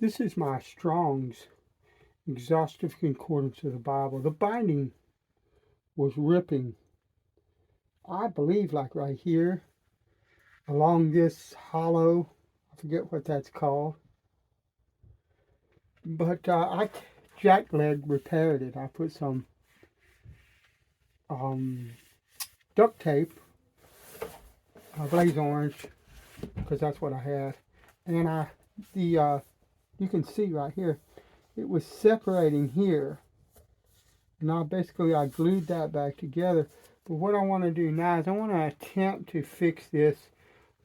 This is my Strong's exhaustive concordance of the Bible. The binding was ripping, I believe, like right here, along this hollow. I forget what that's called. But I jackleg repaired it. I put some duct tape, glaze orange, because that's what I had. And you can see right here, it was separating here. Now basically I glued that back together. But what I want to do now is I want to attempt to fix this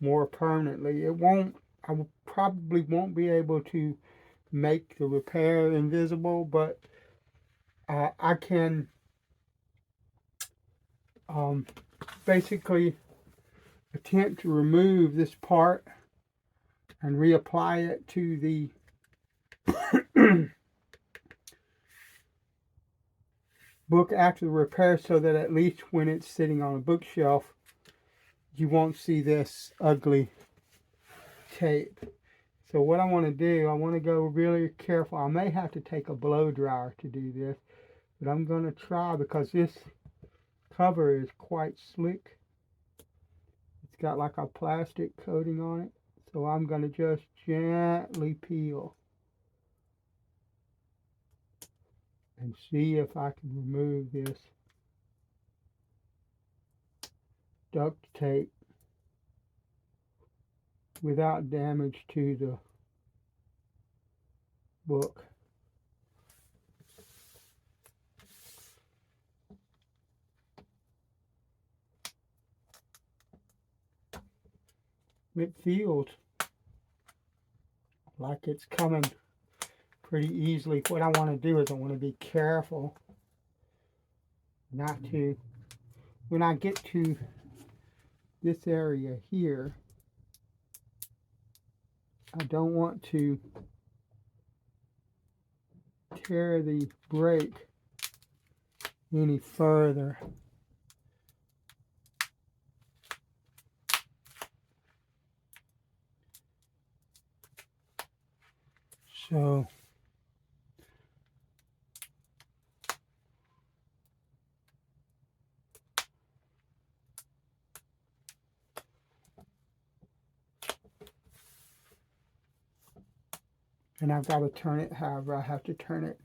more permanently. I probably won't be able to make the repair invisible, but I can basically attempt to remove this part and reapply it to the book after the repair, so that at least when it's sitting on a bookshelf, you won't see this ugly tape. So what I want to do, I want to go really careful. I may have to take a blow dryer to do this, but I'm going to try, because this cover is quite slick. It's got like a plastic coating on it. So I'm going to just gently peel and see if I can remove this duct tape without damage to the book. It feels like it's coming pretty easily. What I want to do is I want to be careful not to, when I get to this area here, I don't want to tear the break any further. So and I've got to turn it however I have to turn it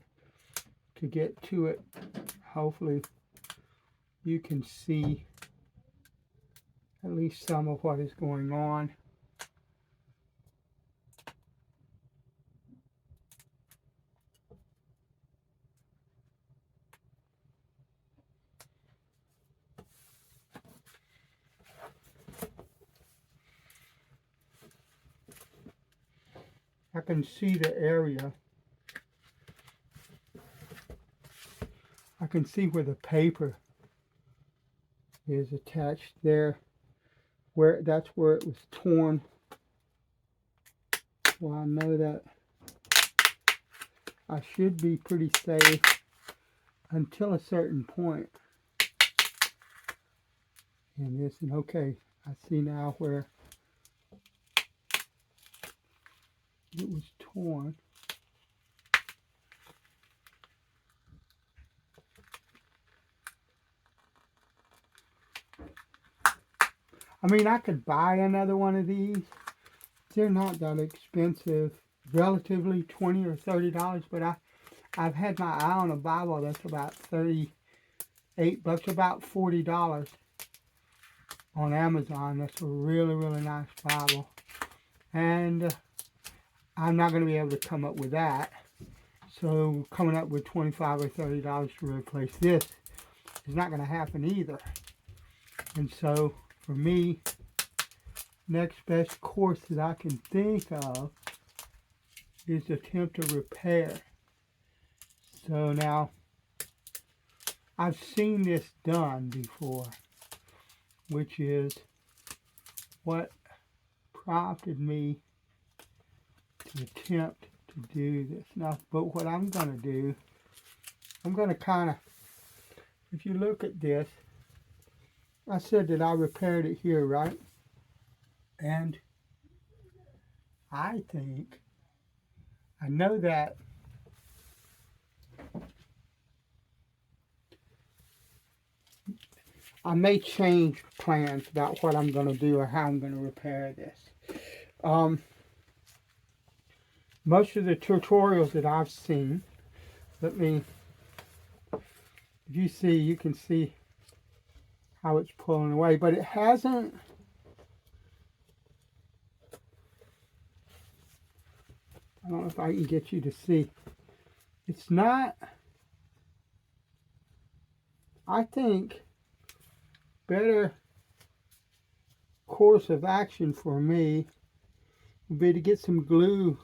to get to it. Hopefully you can see at least some of what is going on. I can see the area. I can see where the paper is attached there, where that's where it was torn. Well, I know that I should be pretty safe until a certain point in this. And okay, I see now where it was torn. I mean, I could buy another one of these. They're not that expensive, relatively $20 or $30, but I've had my eye on a Bible that's about $38, about $40 on Amazon. That's a really, really nice Bible. And I'm not going to be able to come up with that. So coming up with $25 or $30 to replace this is not going to happen either. And so for me, next best course that I can think of is to attempt to repair. So now, I've seen this done before, which is what prompted me to attempt to do this. Now, but what I'm going to do, I'm going to kind of, if you look at this, I said that I repaired it here, right? And I think I know that I may change plans about what I'm going to do or how I'm going to repair this. Um, most of the tutorials that I've seen, if you can see how it's pulling away, but it hasn't, I don't know if I can get you to see, it's not, I think, better course of action for me would be to get some glue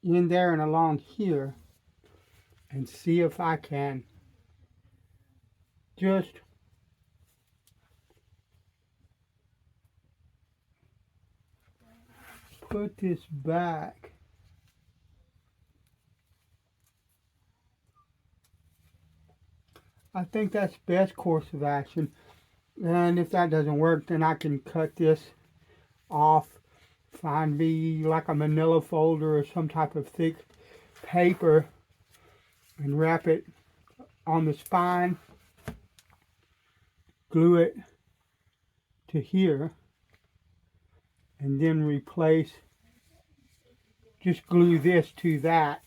in there and along here and see if I can just put this back. I think that's best course of action. And if that doesn't work, then I can cut this off, find me like a manila folder or some type of thick paper and wrap it on the spine, glue it to here, and then just glue this to that.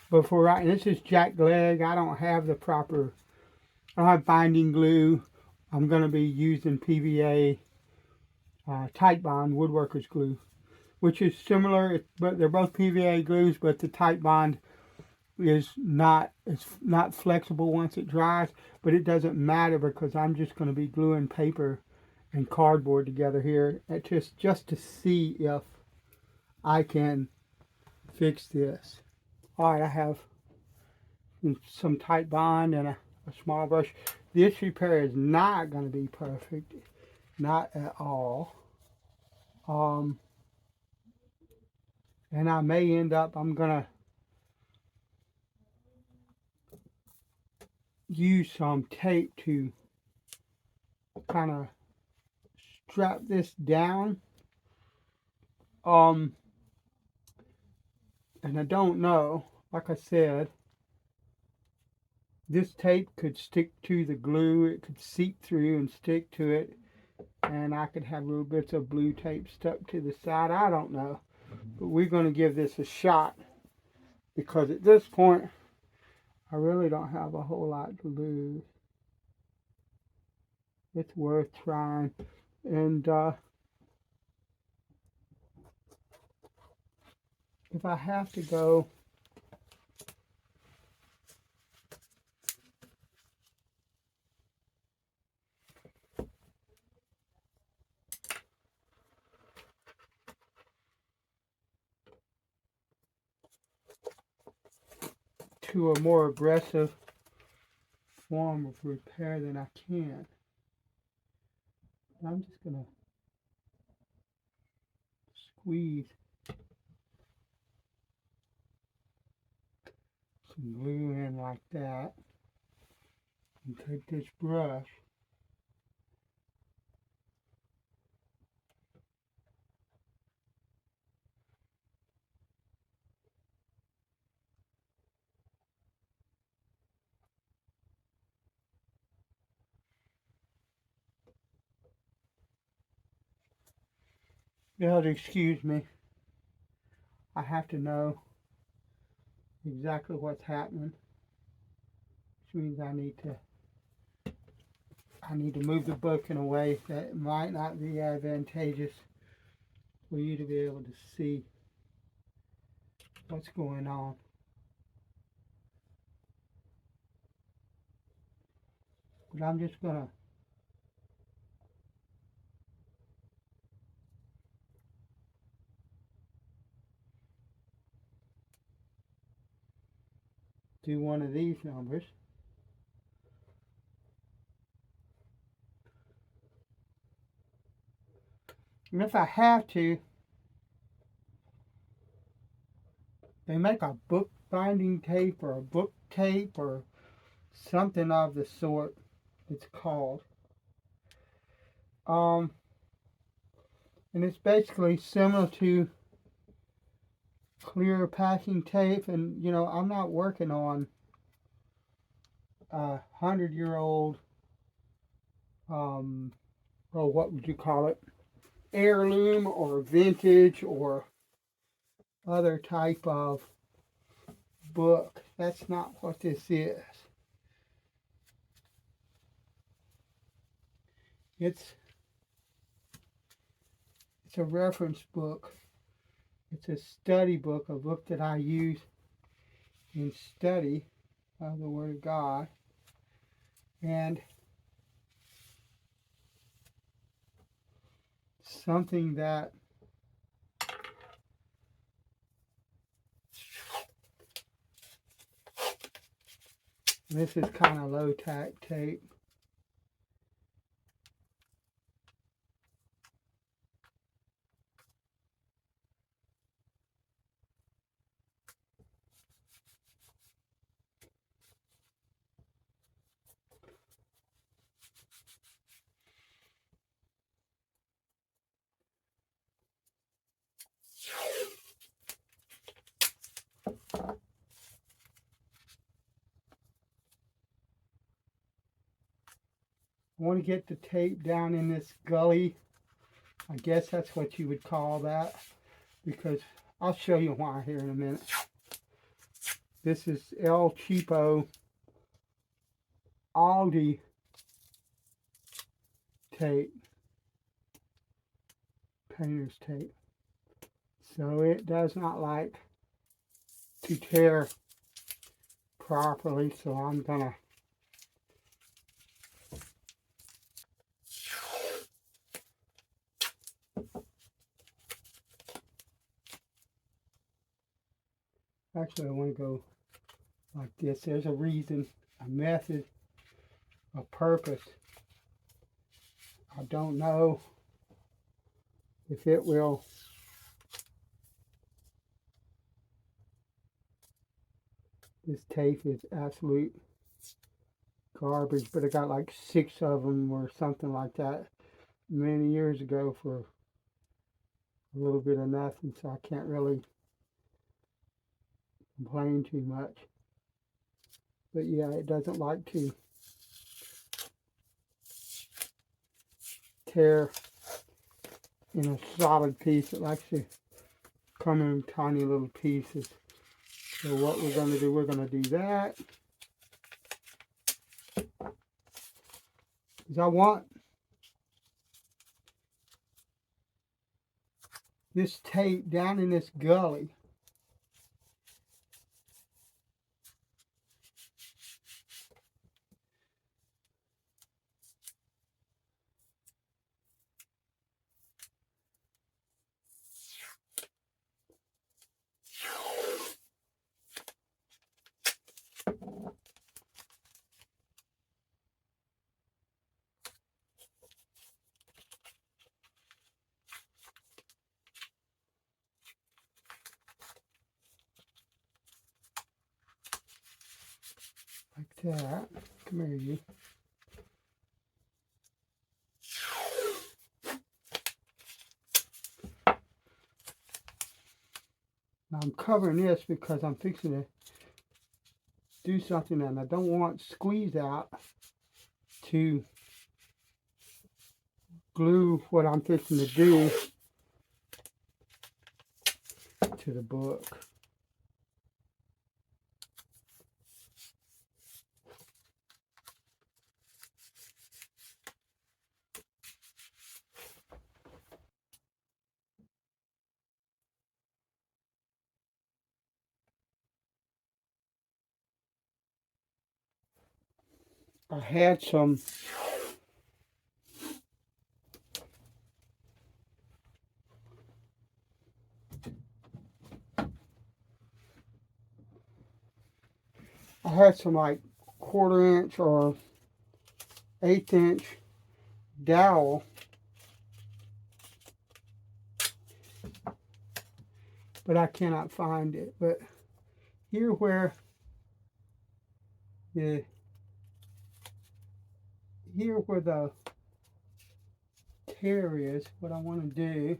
But for right, this is jack leg. I don't have binding glue. I'm going to be using PVA Tight Bond woodworker's glue, which is similar, but they're both PVA glues, but the Tight Bond it's not flexible once it dries, but it doesn't matter because I'm just going to be gluing paper and cardboard together here just to see if I can fix this. All right, I have some Tight Bond and a small brush. This repair is not going to be perfect, not at all. And I may end up, I'm going to use some tape to kind of strap this down. And I don't know, like I said, this tape could stick to the glue, it could seep through and stick to it, and I could have little bits of blue tape stuck to the side. I don't know, but we're going to give this a shot because at this point I really don't have a whole lot to lose. It's worth trying. And if I have to go to a more aggressive form of repair, then I can. I'm just going to squeeze some glue in like that and take this brush you'll have to excuse me. I have to know exactly what's happening, which means I need to move the book in a way that might not be advantageous for you to be able to see what's going on. But I'm just going to do one of these numbers. And if I have to, they make a book binding tape or a book tape or something of the sort, it's called. And it's basically similar to clear packing tape, and you know, I'm not working on a 100-year-old, or what would you call it, heirloom or vintage or other type of book. That's not what this is. It's a reference book. It's a study book, a book that I use in study of the Word of God. And something that this is kind of low tack tape. I want to get the tape down in this gully. I guess that's what you would call that, because I'll show you why here in a minute. This is El Cheapo Aldi tape, painter's tape. So it does not like to tear properly, so I'm gonna actually I want to go like this. There's a reason, a method, a purpose. I don't know if it will this tape is absolute garbage, but I got like 6 of them or something like that many years ago for a little bit of nothing, so I can't really complain too much. But yeah, it doesn't like to tear in a solid piece. It likes to come in tiny little pieces. So what we're going to do, we're going to do that. Because I want this tape down in this gully. Like that. Come here, you. Now I'm covering this because I'm fixing to do something, and I don't want squeeze out to glue what I'm fixing to do to the book. I had some like 1/4 inch or 1/8 inch dowel, but I cannot find it. But here where the tear is, what I want to do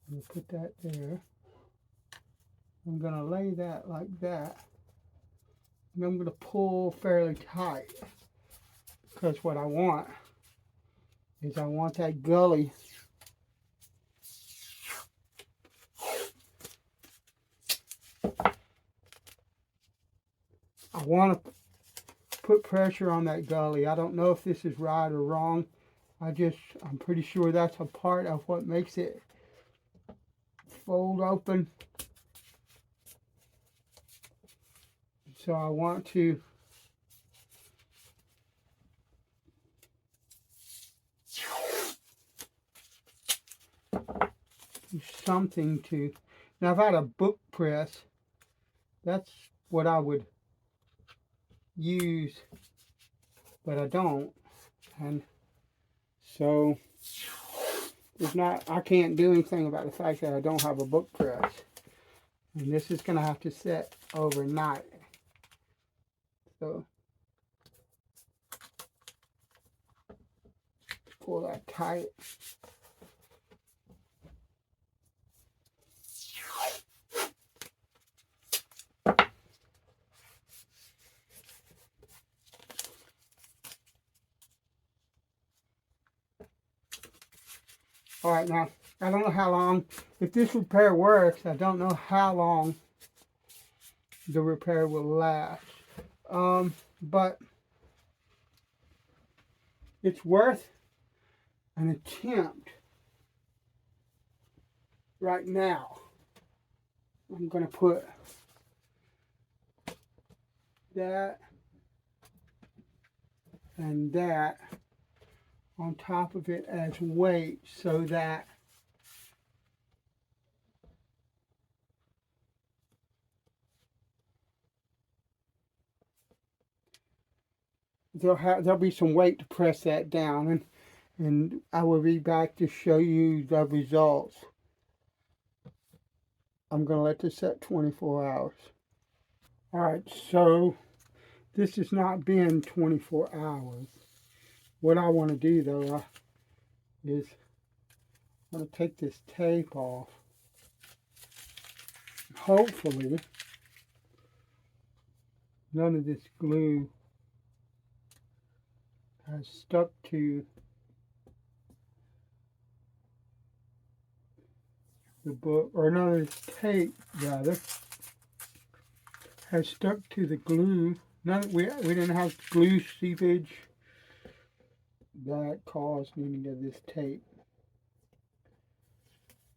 I'm going to put that there. I'm going to lay that like that. And I'm going to pull fairly tight. Because what I want is I want that gully I want to put pressure on that gully. I don't know if this is right or wrong. I'm pretty sure that's a part of what makes it fold open. So I want to do something to, now if I had a book press, that's what I would use, but I don't. And so I can't do anything about the fact that I don't have a book press. And this is going to have to set overnight. So pull that tight. All right, now, I don't know how long, if this repair works, I don't know how long the repair will last. But it's worth an attempt right now. I'm going to put that and that on top of it as weight so that there'll be some weight to press that down, and I will be back to show you the results. I'm going to let this set 24 hours. All right, so this has not been 24 hours. What I want to do though is I'm going to take this tape off. Hopefully none of this glue has stuck to the book, or none of this tape rather has stuck to the glue. We didn't have glue seepage that caused any of this tape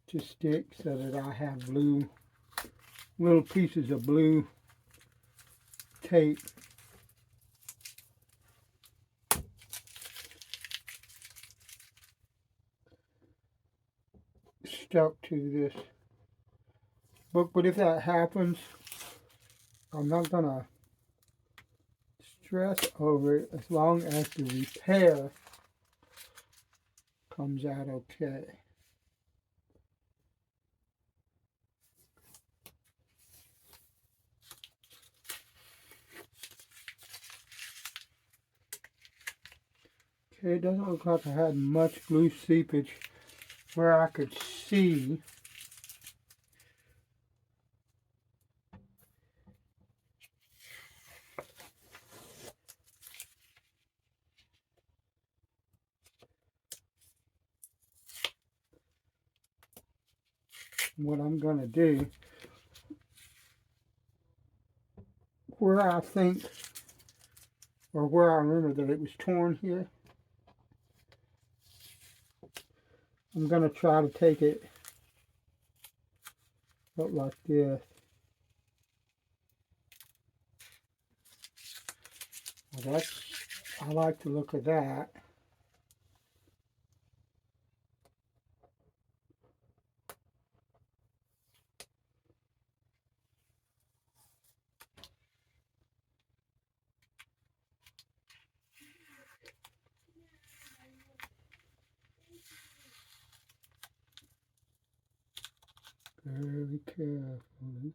to stick, so that I have little pieces of blue tape stuck to this book. But if that happens, I'm not gonna stress over it as long as the repair comes out okay. Okay, it doesn't look like I had much glue seepage where I could see. What I'm going to do, where I think, or where I remember that it was torn here, I'm going to try to take it up like this. Well, I like the look of that. Very carefully.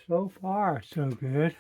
So far, so good.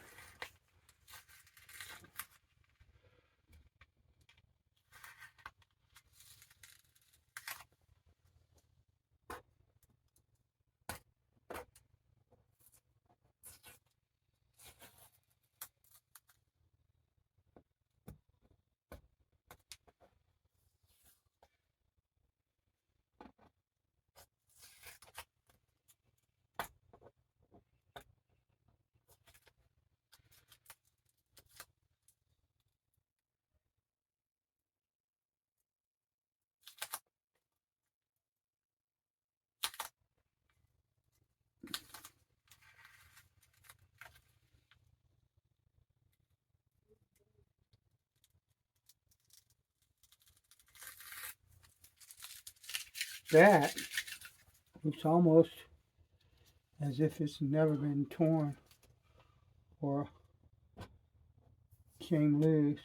That looks almost as if it's never been torn or came loose.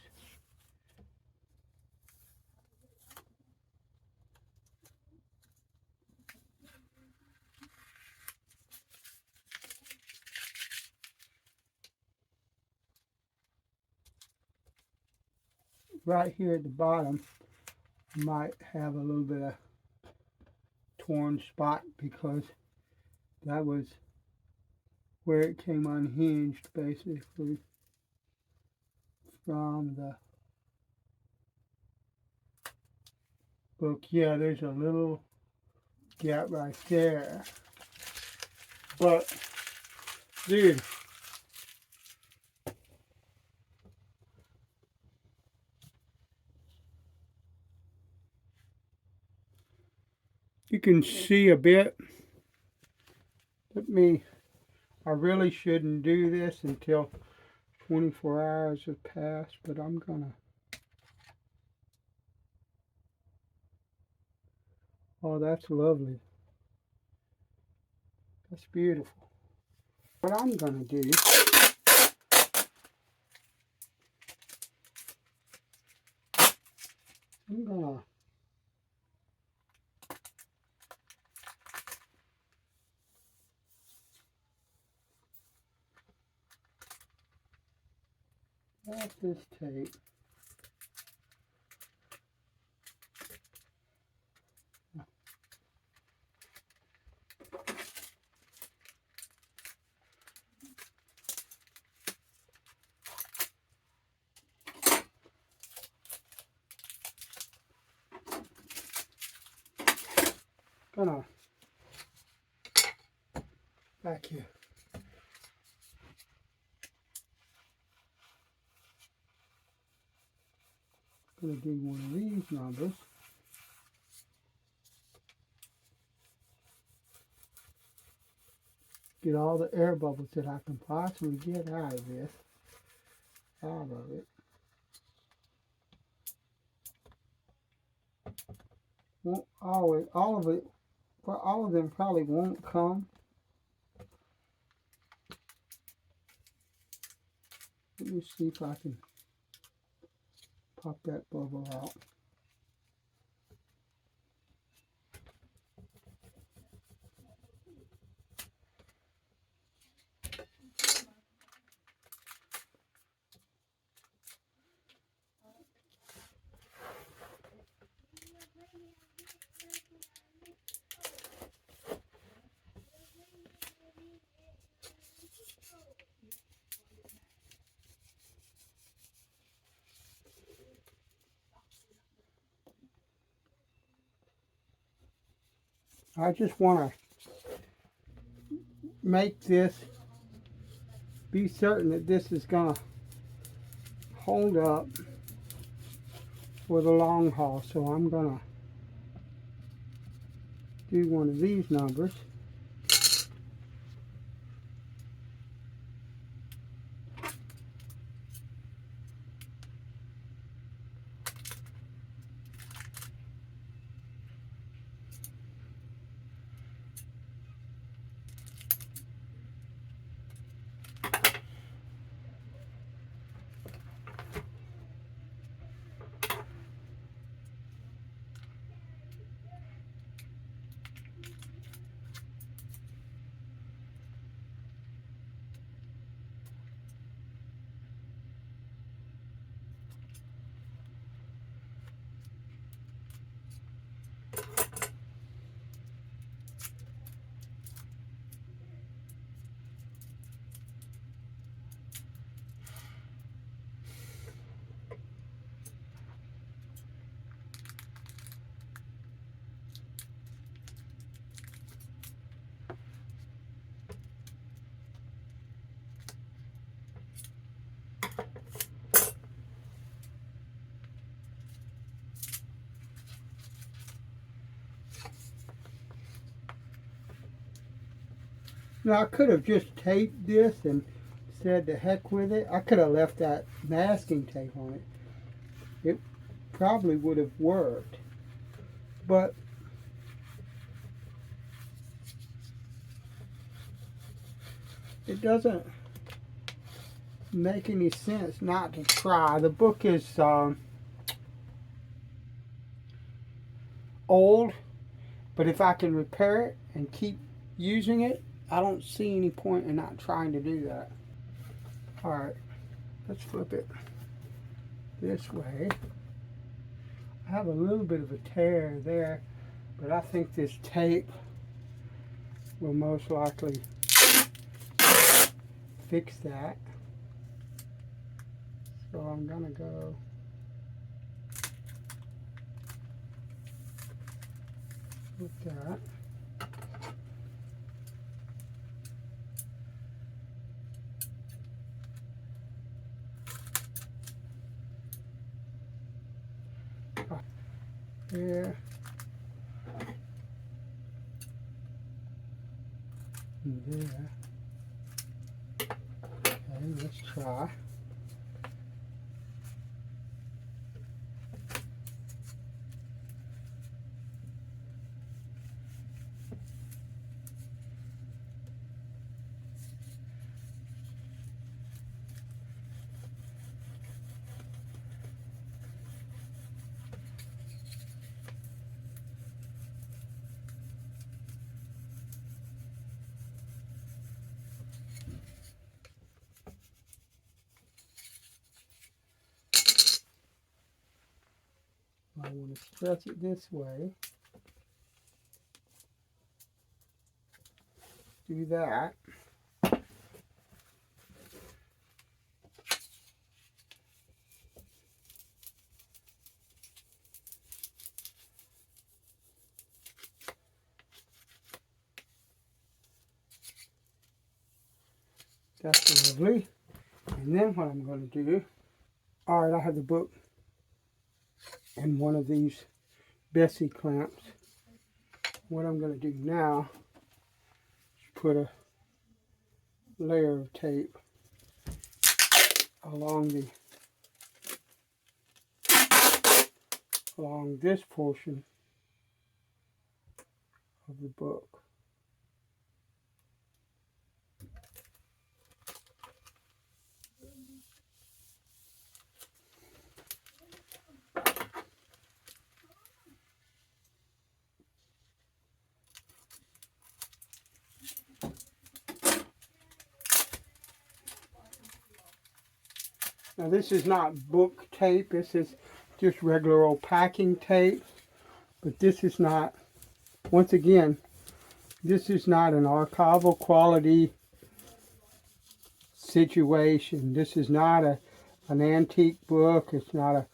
Right here at the bottom, I might have a little bit of torn spot because that was where it came unhinged basically from the book. Yeah, there's a little gap right there. But, dude, you can see a bit. I really shouldn't do this until 24 hours have passed, but I'm gonna. Oh, that's lovely. That's beautiful. What I'm gonna do, I'm gonna wrap this tape. Gonna back here. Gonna do one of these numbers. Get all the air bubbles that I can possibly get out of this, out of it. Won't always, all of it, well, all of them probably won't come. Let me see if I can pop that bubble out. I just want to make this, be certain that this is going to hold up for the long haul. So I'm going to do one of these numbers. Now I could have just taped this and said the heck with it. I could have left that masking tape on it. It probably would have worked. But it doesn't make any sense not to try. The book is old, but if I can repair it and keep using it, I don't see any point in not trying to do that. Alright, let's flip it this way. I have a little bit of a tear there, but I think this tape will most likely fix that. So I'm gonna go with that. There. And there. Okay, let's try. I want to stretch it this way. Do that. That's lovely. And then what I'm going to do, alright, I have the book and one of these Bessie clamps. What I'm going to do now is put a layer of tape along this portion of the book. Now this is not book tape, this is just regular old packing tape, but this is not, once again, this is not an archival quality situation. This is not an antique book, it's not a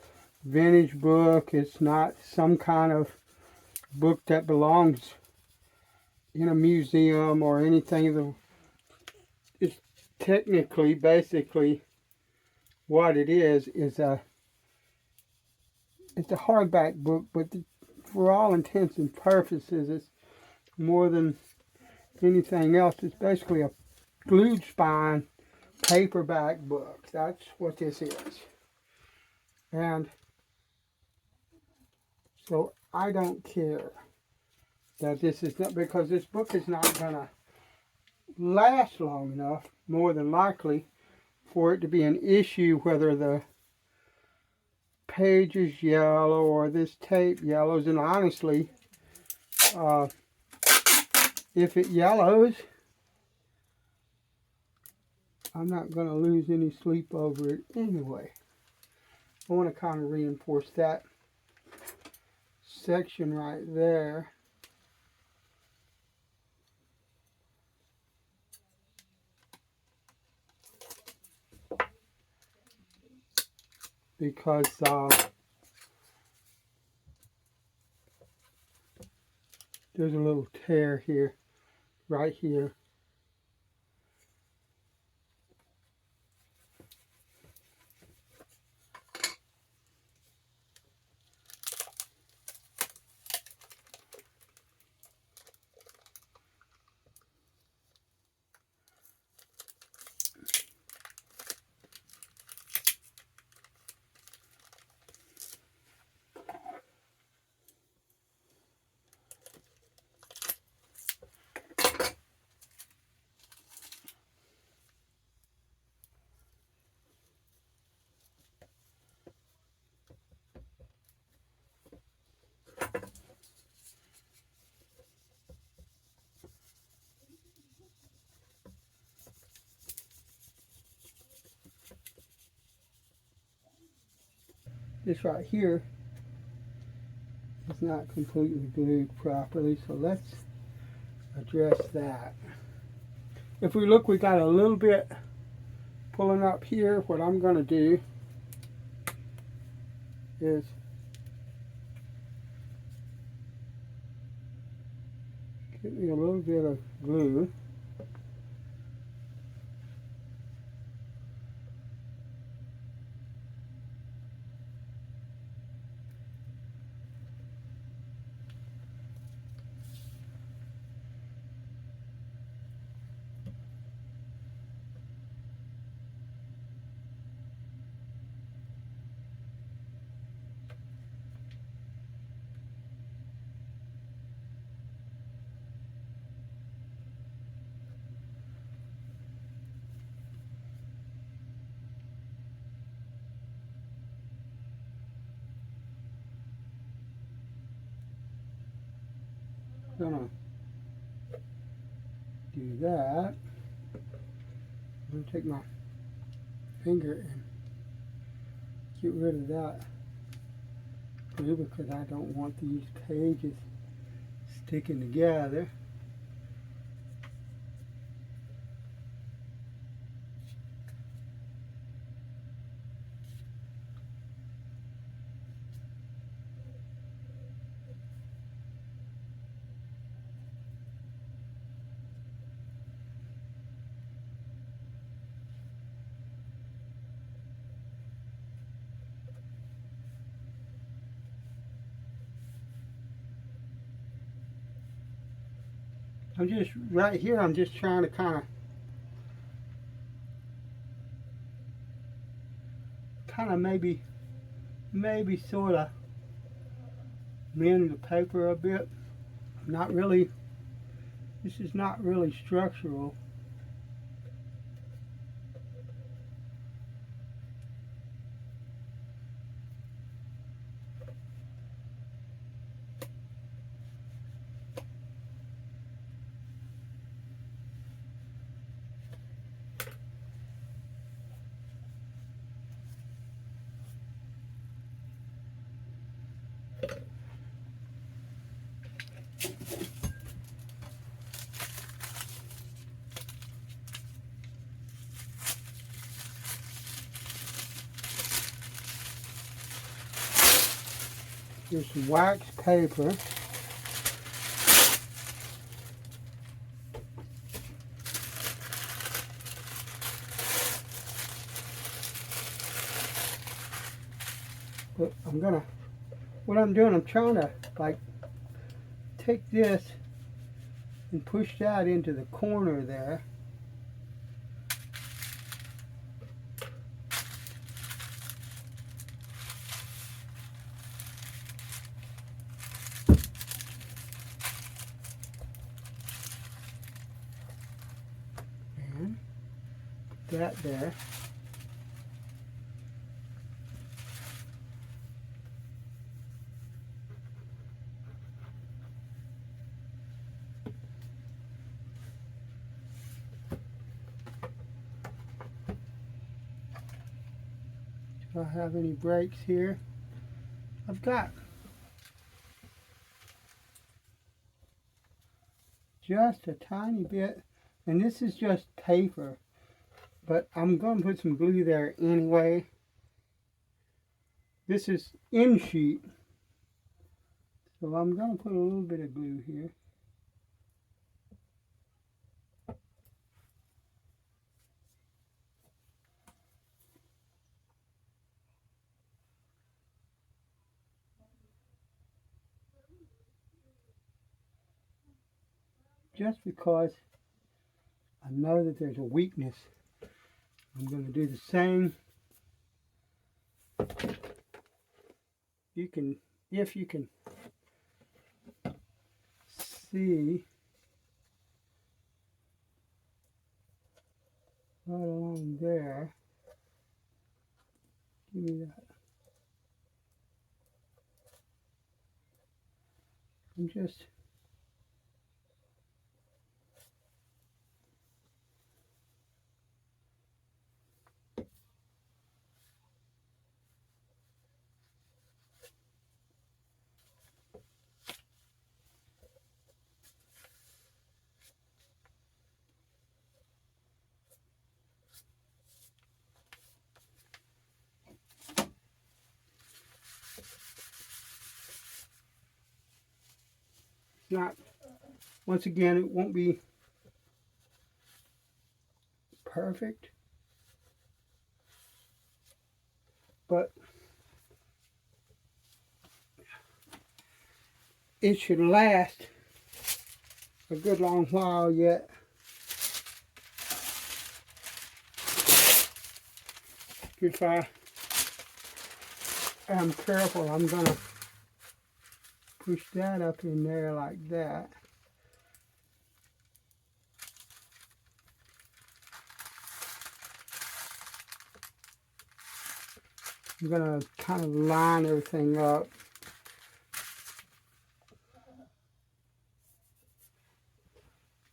vintage book, it's not some kind of book that belongs in a museum or anything. It's technically, basically, what it is it's a hardback book, but for all intents and purposes, it's more than anything else. It's basically a glued spine paperback book. That's what this is. And so I don't care that this is not, because this book is not gonna last long enough, more than likely, for it to be an issue whether the page is yellow or this tape yellows. And honestly, if it yellows, I'm not going to lose any sleep over it anyway. I want to kind of reinforce that section right there. Because there's a little tear here, right here. this right here is not completely glued properly, so let's address that. If we look, we got a little bit pulling up here. What I'm going to do is get me a little bit of glue. Gonna do that. I'm gonna take my finger and get rid of that glue because I don't want these pages sticking together. I'm just, right here, I'm just trying to kind of maybe sort of mend the paper a bit. Not really, this is not really structural. Here's some wax paper. But what I'm doing, I'm trying to like take this and push that into the corner there. And put that there. Do I have any breaks here? I've got just a tiny bit, and this is just paper, but I'm going to put some glue there anyway. This is in sheet, so I'm going to put a little bit of glue here. Just because I know that there's a weakness, I'm going to do the same. If you can see right along there, give me that. I'm just not, once again, it won't be perfect, but it should last a good long while yet. If I am careful, I'm gonna push that up in there like that. I'm gonna kind of line everything up.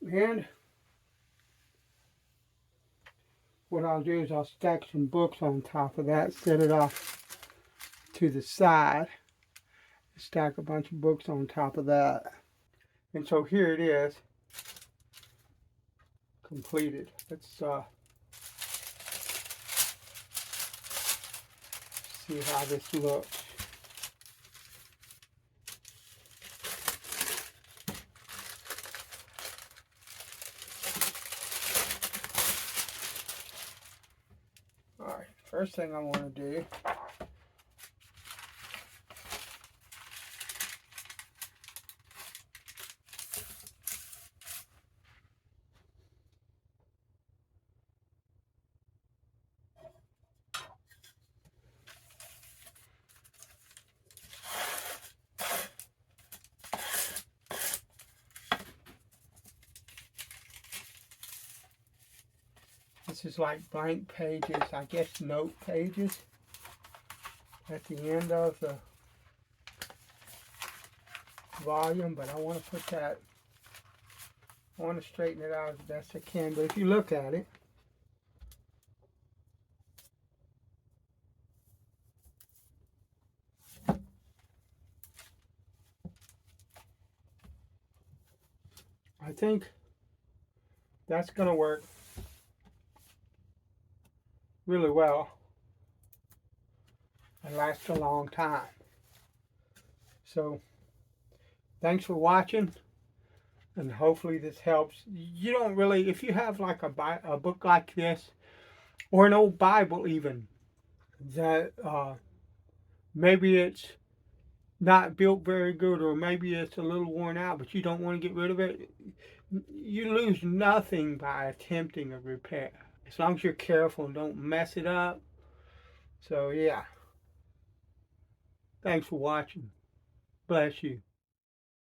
And what I'll do is I'll stack some books on top of that, set it off to the side, stack a bunch of books on top of that. And so here it is, completed. Let's see how this looks. Alright, first thing I want to do this is like blank pages, I guess note pages at the end of the volume, but I want to put that, I want to straighten it out as best I can, but if you look at it, I think that's going to work really well and last a long time. So thanks for watching, and hopefully this helps. You don't really, if you have like a book like this, or an old Bible even, that maybe it's not built very good, or maybe it's a little worn out, but you don't want to get rid of it, you lose nothing by attempting a repair, as long as you're careful and don't mess it up. So yeah, thanks for watching. Bless you.